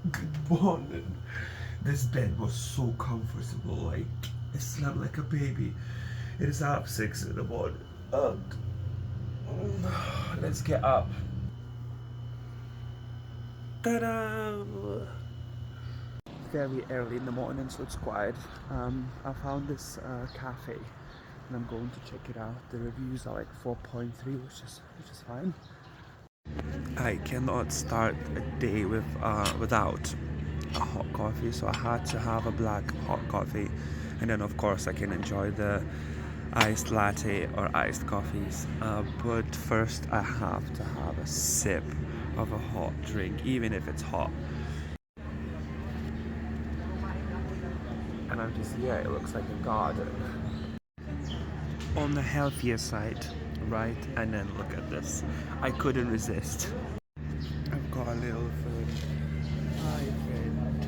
Good morning. This bed was so comfortable, like I slept like a baby. It is 6:30 in the morning. Let's get up. Ta-da! Very early in the morning, so it's quiet. I found this cafe, and I'm going to check it out. The reviews are like 4.3, which is fine. I cannot start a day without a hot coffee, so I had to have a black hot coffee, and then of course I can enjoy the iced latte or iced coffees, but first I have to have a sip of a hot drink, even if it's hot. And I'm just, yeah, it looks like a garden on the healthier side, right? And then look at this, I couldn't resist. I've got a little friend. Hi friend.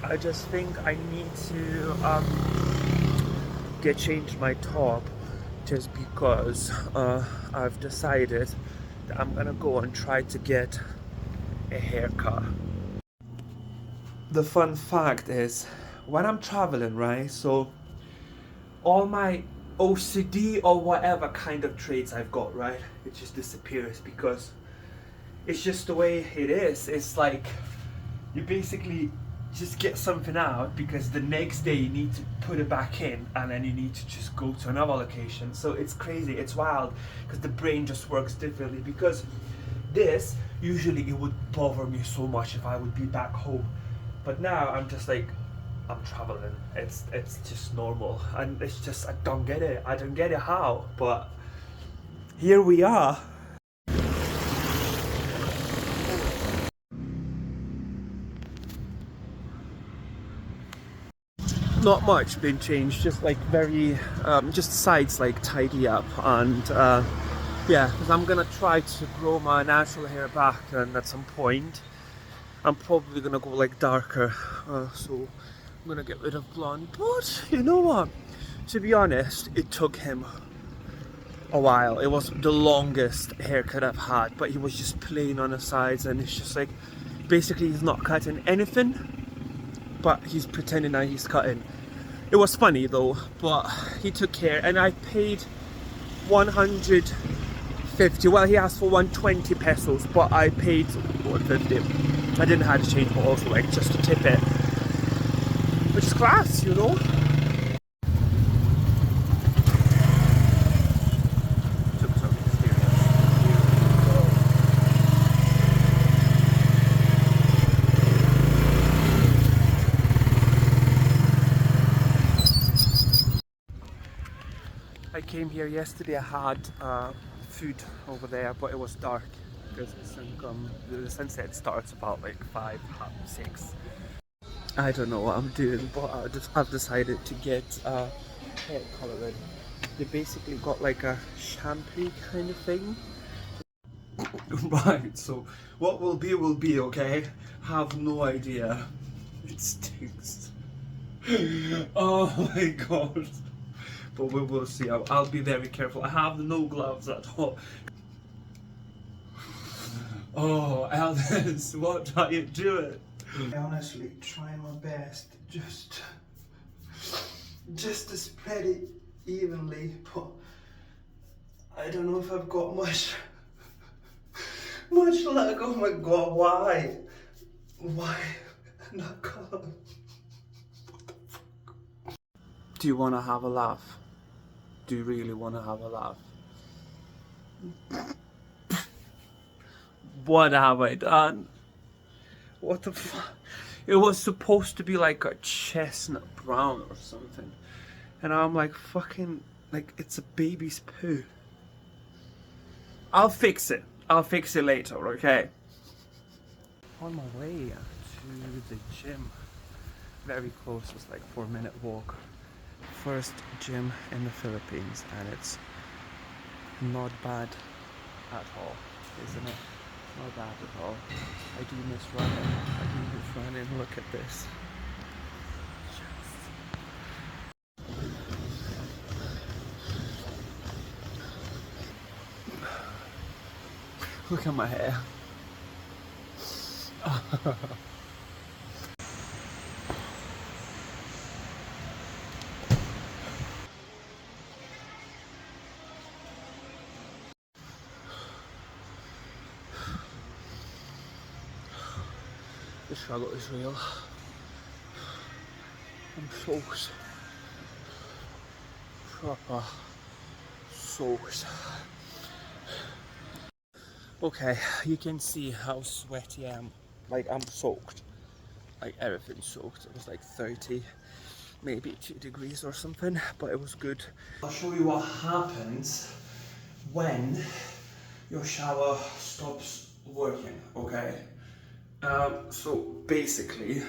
Hi. I just think I need to get changed my top, just because I've decided that I'm gonna go and try to get a haircut. The fun fact is, when I'm traveling, right, so all my OCD or whatever kind of traits I've got, right, it just disappears because it's just the way it is. It's like you basically just get something out because the next day you need to put it back in, and then you need to just go to another location. So it's crazy, it's wild, because the brain just works differently. Because this, usually it would bother me so much if I would be back home, but now I'm just like, I'm traveling, it's just normal, and it's just, I don't get it how, but here we are. Not much been changed, just like very just sides like tidy up, and yeah, because I'm gonna try to grow my natural hair back, and at some point I'm probably gonna go like darker, so I'm gonna get rid of blonde. But you know what, to be honest, it took him a while. It was the longest haircut I've had, but he was just plain on the sides, and it's just like, basically he's not cutting anything, but he's pretending that he's cutting. It was funny though, but he took care, and I paid 150, well he asked for 120 pesos, but I paid 150. I didn't have to change, but also like just to tip it, which is class, you know. Took some experience. I came here yesterday, I had food over there, but it was dark because the sunset starts about like 5, half 6. I don't know what I'm doing, but I've decided to get hair coloring. They basically got like a shampoo kind of thing. Right, so what will be, okay? Have no idea. It stinks. Oh my god. But we will see. I'll be very careful. I have no gloves at all. Oh, Elvis, what are you doing? I honestly trying my best just to spread it evenly, but I don't know if I've got much luck. Oh my god, why? Why not color? Do you want to have a laugh? Do you really want to have a laugh? What have I done? What the fuck? It was supposed to be like a chestnut brown or something, and I'm like, fucking, like it's a baby's poo. I'll fix it later, okay? On my way to the gym, very close, it's like 4-minute walk. First gym in the Philippines, and it's not bad at all, isn't it? Not bad at all. I do miss running. Look at this. Look at my hair. The struggle is real. I'm soaked. Proper soaked. Okay, you can see how sweaty I am. Like, I'm soaked. Like, everything's soaked. It was like 30, maybe 2 degrees or something, but it was good. I'll show you what happens when your shower stops working, okay? So basically,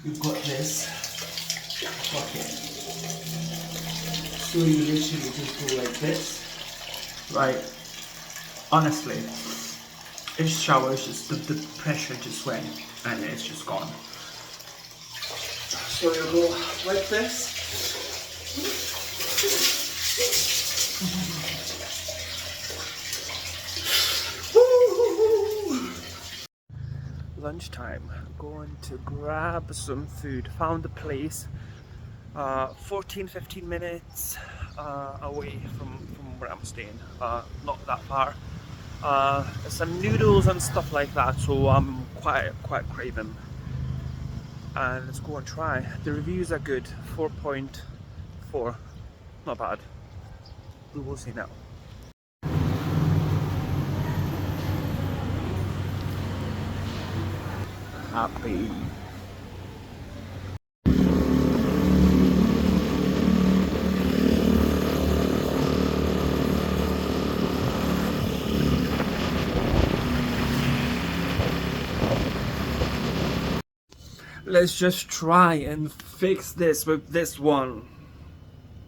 you've got this bucket. So you literally just go like this, right? Honestly, this shower is just the pressure just went and it's just gone. So you go like this. Lunchtime, going to grab some food. Found a place 14-15 minutes away from where I'm staying, not that far. Some noodles and stuff like that, so I'm quite craving, and let's go and try. The reviews are good. 4.4, not bad. We will see now. Happy. Let's just try and fix this with this one.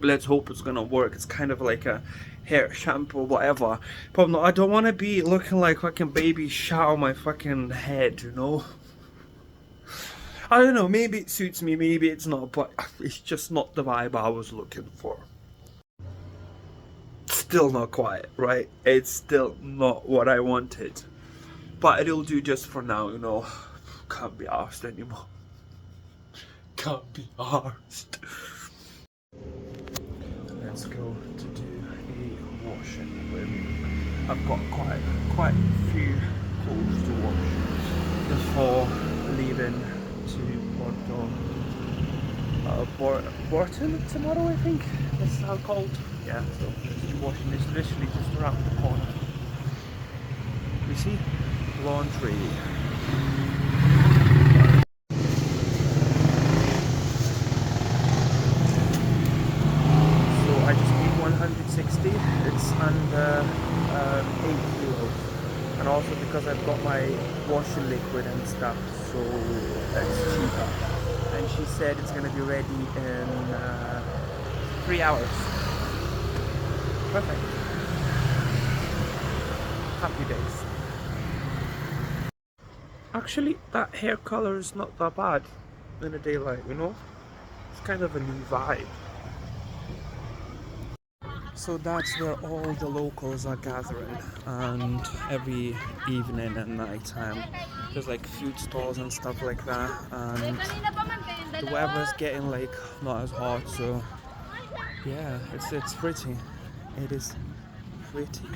Let's hope it's gonna work. It's kind of like a hair shampoo, whatever. But no, I don't want to be looking like fucking baby shower my fucking head, you know? I don't know, maybe it suits me, maybe it's not, but it's just not the vibe I was looking for. Still not quite, right? It's still not what I wanted. But it'll do just for now, you know? Can't be arsed anymore. Can't be arsed. Let's go to do a washing with. I've got quite a few clothes to wash before leaving to Borton tomorrow, I think. That's how called. Yeah, so just washing this literally just around the corner. You see? Laundry. I just need 160. It's under 8 euros, and also because I've got my washing liquid and stuff, so it's cheaper. And she said it's gonna be ready in 3 hours. Perfect. Happy days. Actually, that hair color is not that bad in the daylight, you know? It's kind of a new vibe. So that's where all the locals are gathering, and every evening and night time there's like food stalls and stuff like that, and the weather's getting like not as hot, so yeah, it's pretty. It is pretty.